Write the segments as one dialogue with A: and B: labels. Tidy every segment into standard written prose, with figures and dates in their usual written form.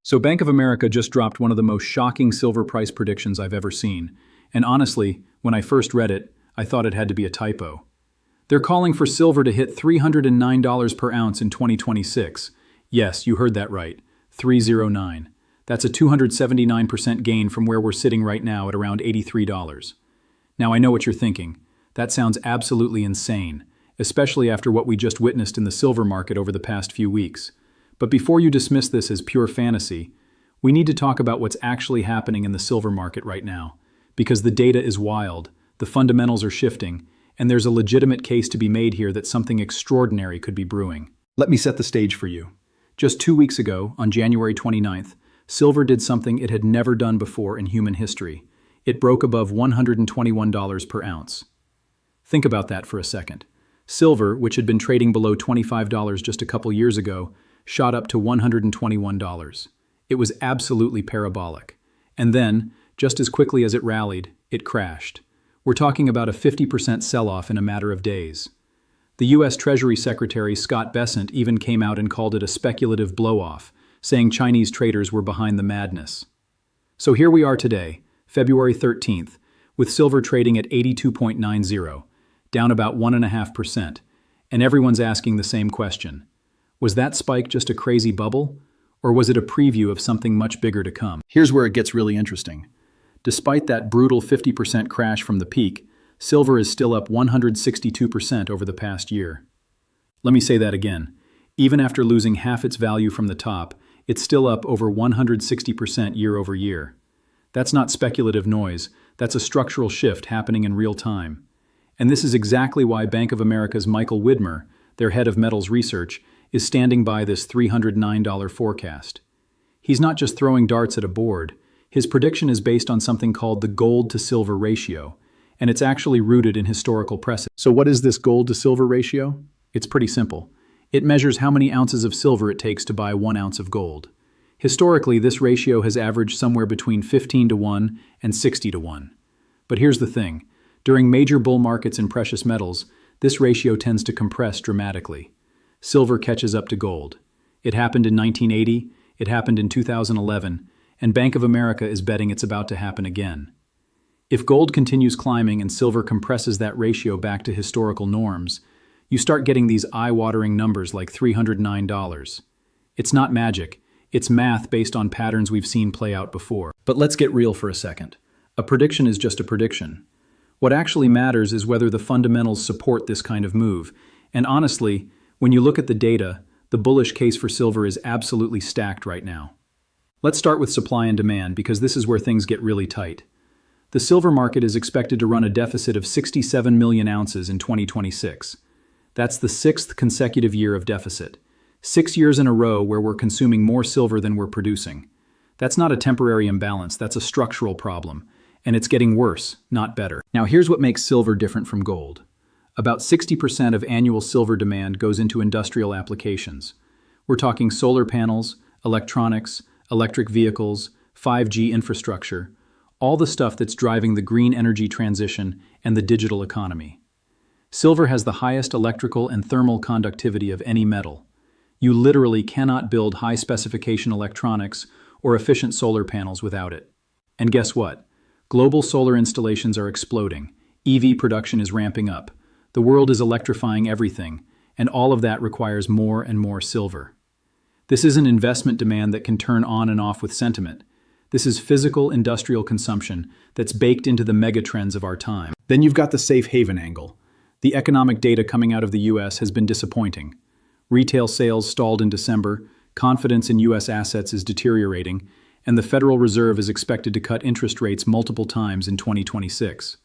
A: So Bank of America just dropped one of the most shocking silver price predictions I've ever seen. And honestly, when I first read it, I thought it had to be a typo. They're calling for silver to hit $309 per ounce in 2026. Yes, you heard that right. 309. That's a 279% gain from where we're sitting right now at around $83. Now I know what you're thinking. That sounds absolutely insane, especially after what we just witnessed in the silver market over the past few weeks. But before you dismiss this as pure fantasy, we need to talk about what's actually happening in the silver market right now. Because the data is wild, the fundamentals are shifting, and there's a legitimate case to be made here that something extraordinary could be brewing. Let me set the stage for you. Just 2 weeks ago, on January 29th, silver did something it had never done before in human history. It broke above $121 per ounce. Think about that for a second. Silver, which had been trading below $25 just a couple years ago, shot up to $121. It was absolutely parabolic. And then, just as quickly as it rallied, it crashed. We're talking about a 50% sell-off in a matter of days. The U.S. Treasury Secretary Scott Bessent even came out and called it a speculative blow-off, saying Chinese traders were behind the madness. So here we are today, February 13th, with silver trading at 82.90, down about 1.5%, and everyone's asking the same question. Was that spike just a crazy bubble, or was it a preview of something much bigger to come? Here's where it gets really interesting. Despite that brutal 50% crash from the peak, silver is still up 162% over the past year. Let me say that again. Even after losing half its value from the top, it's still up over 160% year over year. That's not speculative noise, that's a structural shift happening in real time. And this is exactly why Bank of America's Michael Widmer, their head of metals research, is standing by this $309 forecast. He's not just throwing darts at a board. His prediction is based on something called the gold to silver ratio, and it's actually rooted in historical precedent. So what is this gold to silver ratio? It's pretty simple. It measures how many ounces of silver it takes to buy 1 ounce of gold. Historically, this ratio has averaged somewhere between 15 to 1 and 60 to 1. But here's the thing. During major bull markets in precious metals, this ratio tends to compress dramatically. Silver catches up to gold. It happened in 1980, it happened in 2011, and Bank of America is betting it's about to happen again. If gold continues climbing and silver compresses that ratio back to historical norms, you start getting these eye-watering numbers like $309. It's not magic, it's math based on patterns we've seen play out before. But let's get real for a second. A prediction is just a prediction. What actually matters is whether the fundamentals support this kind of move, and honestly, when you look at the data, the bullish case for silver is absolutely stacked right now. Let's start with supply and demand because this is where things get really tight. The silver market is expected to run a deficit of 67 million ounces in 2026. That's the 6th consecutive year of deficit. 6 years in a row where we're consuming more silver than we're producing. That's not a temporary imbalance, that's a structural problem. And it's getting worse, not better. Now here's what makes silver different from gold. About 60% of annual silver demand goes into industrial applications. We're talking solar panels, electronics, electric vehicles, 5G infrastructure, all the stuff that's driving the green energy transition and the digital economy. Silver has the highest electrical and thermal conductivity of any metal. You literally cannot build high-specification electronics or efficient solar panels without it. And guess what? Global solar installations are exploding. EV production is ramping up. The world is electrifying everything, and all of that requires more and more silver. This isn't investment demand that can turn on and off with sentiment. This is physical industrial consumption that's baked into the megatrends of our time. Then you've got the safe haven angle. The economic data coming out of the U.S. has been disappointing. Retail sales stalled in December, confidence in U.S. assets is deteriorating, and the Federal Reserve is expected to cut interest rates multiple times in 2026.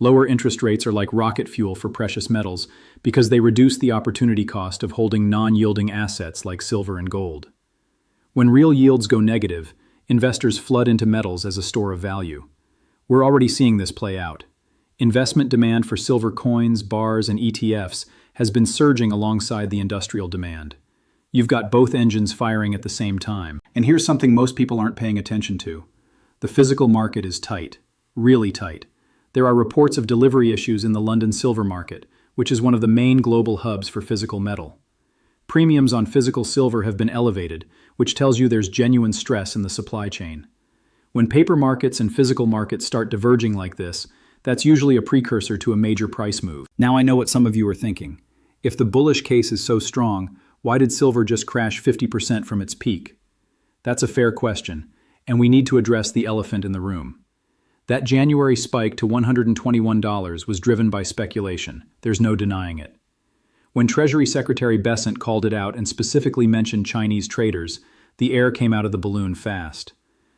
A: Lower interest rates are like rocket fuel for precious metals because they reduce the opportunity cost of holding non-yielding assets like silver and gold. When real yields go negative, investors flood into metals as a store of value. We're already seeing this play out. Investment demand for silver coins, bars, and ETFs has been surging alongside the industrial demand. You've got both engines firing at the same time. And here's something most people aren't paying attention to. The physical market is tight, really tight. There are reports of delivery issues in the London silver market, which is one of the main global hubs for physical metal. Premiums on physical silver have been elevated, which tells you there's genuine stress in the supply chain. When paper markets and physical markets start diverging like this, that's usually a precursor to a major price move. Now I know what some of you are thinking. If the bullish case is so strong, why did silver just crash 50% from its peak? That's a fair question, and we need to address the elephant in the room. That January spike to $121 was driven by speculation. There's no denying it. When Treasury Secretary Bessent called it out and specifically mentioned Chinese traders, the air came out of the balloon fast.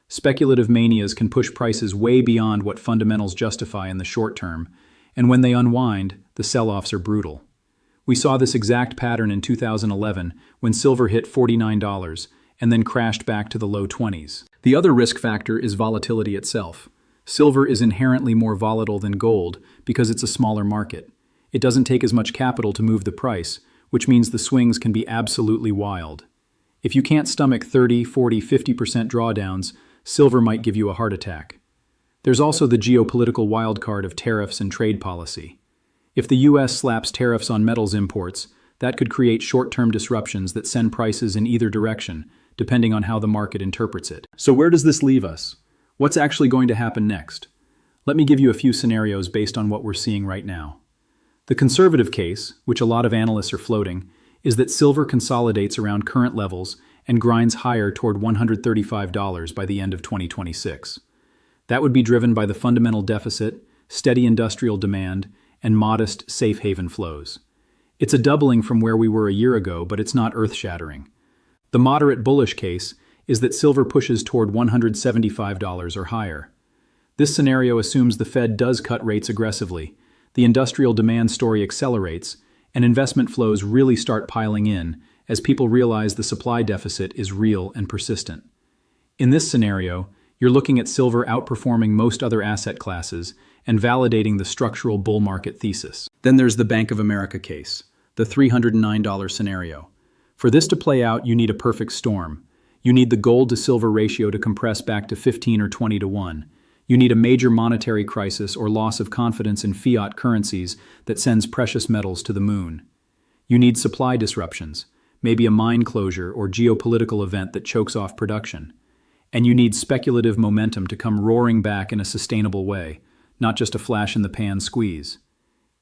A: Speculative manias can push prices way beyond what fundamentals justify in the short term, and when they unwind, the sell-offs are brutal. We saw this exact pattern in 2011 when silver hit $49 and then crashed back to the low 20s. The other risk factor is volatility itself. Silver is inherently more volatile than gold because it's a smaller market. It doesn't take as much capital to move the price, which means the swings can be absolutely wild. If you can't stomach 30, 40, 50% drawdowns, silver might give you a heart attack. There's also the geopolitical wildcard of tariffs and trade policy. If the US slaps tariffs on metals imports, that could create short-term disruptions that send prices in either direction, depending on how the market interprets it. So where does this leave us? What's actually going to happen next? Let me give you a few scenarios based on what we're seeing right now. The conservative case, which a lot of analysts are floating, is that silver consolidates around current levels and grinds higher toward $135 by the end of 2026. That would be driven by the fundamental deficit, steady industrial demand, and modest safe haven flows. It's a doubling from where we were a year ago, but it's not earth-shattering. The moderate bullish case is that silver pushes toward $175 or higher. This scenario assumes the Fed does cut rates aggressively, the industrial demand story accelerates, and investment flows really start piling in as people realize the supply deficit is real and persistent. In this scenario, you're looking at silver outperforming most other asset classes and validating the structural bull market thesis. Then there's the Bank of America case, the $309 scenario. For this to play out, you need a perfect storm. You need the gold to silver ratio to compress back to 15 or 20 to 1. You need a major monetary crisis or loss of confidence in fiat currencies that sends precious metals to the moon. You need supply disruptions, maybe a mine closure or geopolitical event that chokes off production. And you need speculative momentum to come roaring back in a sustainable way, not just a flash-in-the-pan squeeze.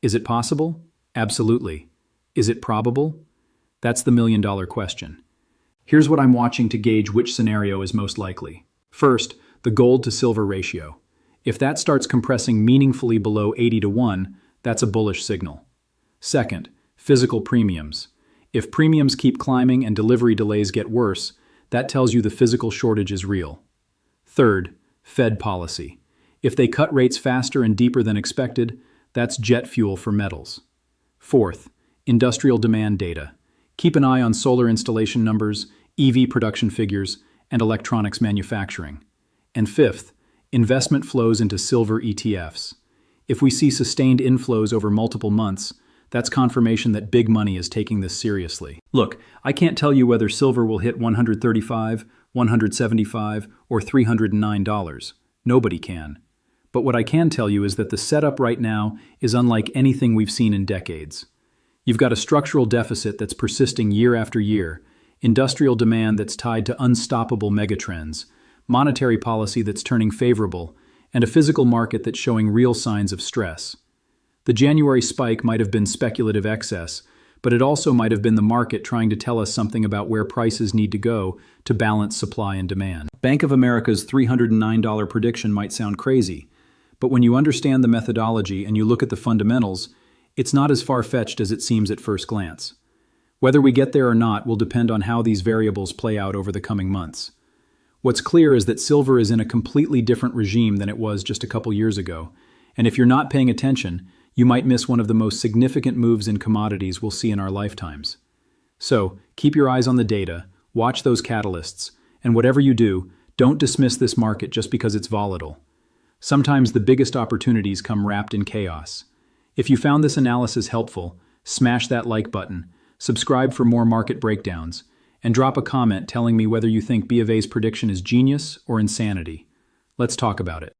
A: Is it possible? Absolutely. Is it probable? That's the million-dollar question. Here's what I'm watching to gauge which scenario is most likely. First, the gold to silver ratio. If that starts compressing meaningfully below 80 to 1, that's a bullish signal. Second, physical premiums. If premiums keep climbing and delivery delays get worse, that tells you the physical shortage is real. Third, Fed policy. If they cut rates faster and deeper than expected, that's jet fuel for metals. Fourth, industrial demand data. Keep an eye on solar installation numbers, EV production figures, and electronics manufacturing. And fifth, investment flows into silver ETFs. If we see sustained inflows over multiple months, that's confirmation that big money is taking this seriously. Look, I can't tell you whether silver will hit $135, $175, or $309. Nobody can. But what I can tell you is that the setup right now is unlike anything we've seen in decades. You've got a structural deficit that's persisting year after year, industrial demand that's tied to unstoppable megatrends, monetary policy that's turning favorable, and a physical market that's showing real signs of stress. The January spike might have been speculative excess, but it also might have been the market trying to tell us something about where prices need to go to balance supply and demand. Bank of America's $309 prediction might sound crazy, but when you understand the methodology and you look at the fundamentals, it's not as far-fetched as it seems at first glance. Whether we get there or not will depend on how these variables play out over the coming months. What's clear is that silver is in a completely different regime than it was just a couple years ago, and if you're not paying attention, you might miss one of the most significant moves in commodities we'll see in our lifetimes. So, keep your eyes on the data, watch those catalysts, and whatever you do, don't dismiss this market just because it's volatile. Sometimes the biggest opportunities come wrapped in chaos. If you found this analysis helpful, smash that like button, subscribe for more market breakdowns, and drop a comment telling me whether you think BofA's prediction is genius or insanity. Let's talk about it.